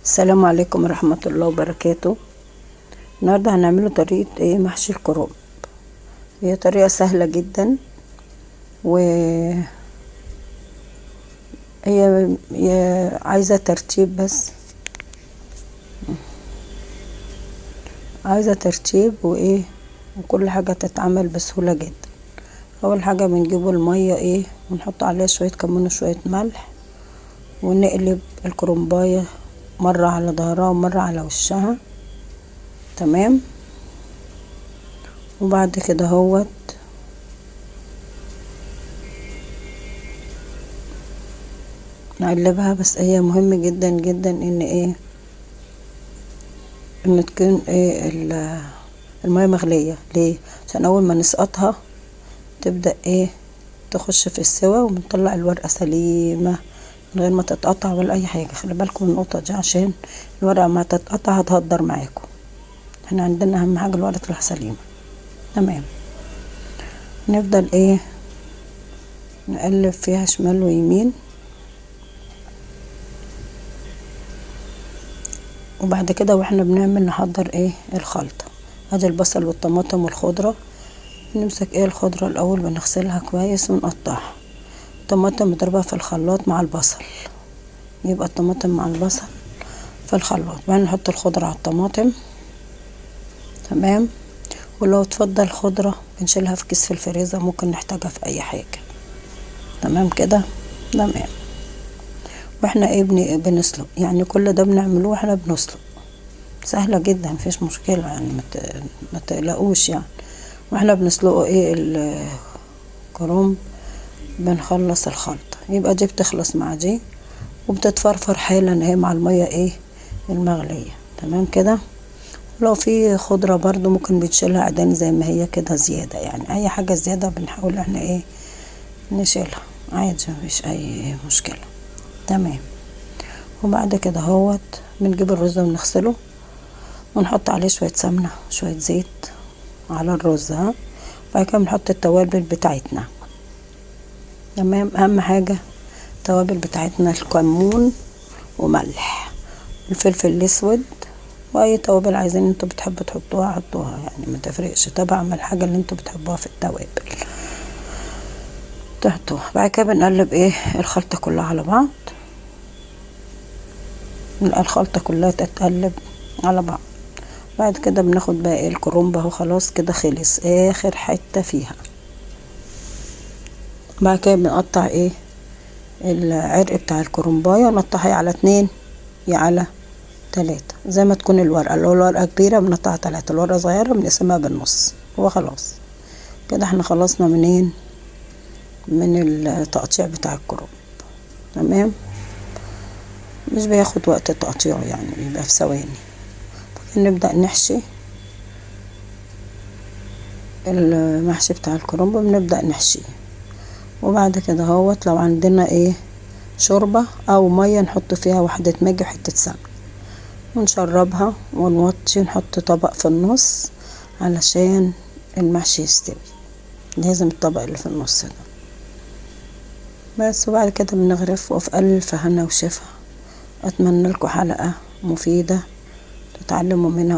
السلام عليكم ورحمة الله وبركاته. النهاردة هنعمله طريقة محشي الكرنب. هي طريقة سهلة جدا، وهي عايزة ترتيب، بس عايزة ترتيب وكل حاجة تتعمل بسهولة جدا. اول حاجة بنجيبوا المية ونحط عليها شوية كمون وشوية ملح، ونقلب الكرنباية مرة على ظهرها ومرة على وشها. تمام. وبعد كده نقلبها. بس هي مهم جدا جدا ان تكون المية مغلية. ليه؟ عشان اول ما نسقطها تبدأ تخش في السوا، وبنطلع الورقة سليمة من غير ما تتقطع ولا اي حاجة. خلي بالكم من النقطة دي، عشان الورقة ما تتقطع هتهدر معاكم. احنا عندنا اهم حاجة الورقة تطلع سليمة. تمام. نفضل نقلب فيها شمال ويمين. وبعد كده واحنا بنعمل نحضر الخلطة. ادي البصل والطماطم والخضرة. نمسك الخضرة الاول، بنغسلها كويس ونقطعها. الطماطم نضربها في الخلاط مع البصل، يبقى الطماطم مع البصل في الخلاط. بعدين نحط الخضرة على الطماطم. تمام. ولو تفضل خضرة بنشيلها في كيس في الفريزر، ممكن نحتاجها في اي حاجة. تمام كده. تمام. واحنا بنسلق، يعني كل ده بنعمله واحنا بنسلق. سهلة جدا، مفيش مشكلة، يعني ما تقلقوش يعني. واحنا بنسلقه الكرنب بنخلص الخلطة، يبقى دي بتخلص مع دي وبتتفرفر حالا مع المية المغلية. تمام كده. لو في خضرة برضو ممكن بتشيلها عداني زي ما هي كده زيادة، يعني اي حاجة زيادة بنحاول احنا نشيلها عادي، مفيش اي مشكلة. تمام. وبعد كده بنجيب الرز ونغسله، ونحط عليه شوية سمنة شوية زيت على الرز. بعد كده بنحط التوابل بتاعتنا. تمام. اهم حاجة التوابل بتاعتنا الكمون وملح، الفلفل الاسود، واي توابل عايزين انتوا بتحبوا تحطوها حطوها، يعني ما تفرقش، تبع من الحاجة اللي انتوا بتحبوها في التوابل تحطوها. بعد كده بنقلب الخلطة كلها على بعض. الخلطة كلها تتقلب على بعض. بعد كده بناخد بقى الكرنب اهو، خلاص كده خلص اخر حتة فيها. بعد كده بنقطع العرق بتاع الكرنبايه، ونقطعها على 2 يا على 3، زي ما تكون الورقة. لو الورقة كبيرة بنقطعها 3، الورقة صغيرة بنقسمها بالنص. وخلاص كده احنا خلصنا من التقطيع بتاع الكرنب. تمام. مش بياخد وقت تقطيعه، يعني بيبقى في ثواني. نبدأ نحشي المحشي بتاع الكرنب، بنبدأ نحشيه. وبعد كده لو عندنا شوربة او مية نحط فيها واحدة ماجي وحتة سمنة، ونشربها ونوطي، ونحط طبق في النص علشان المحشي يستوي. لازم الطبق اللي في النص ده بس. وبعد كده بنغرف، وفي ألف هنا وشفا. اتمنى لكم حلقة مفيدة تتعلموا منها.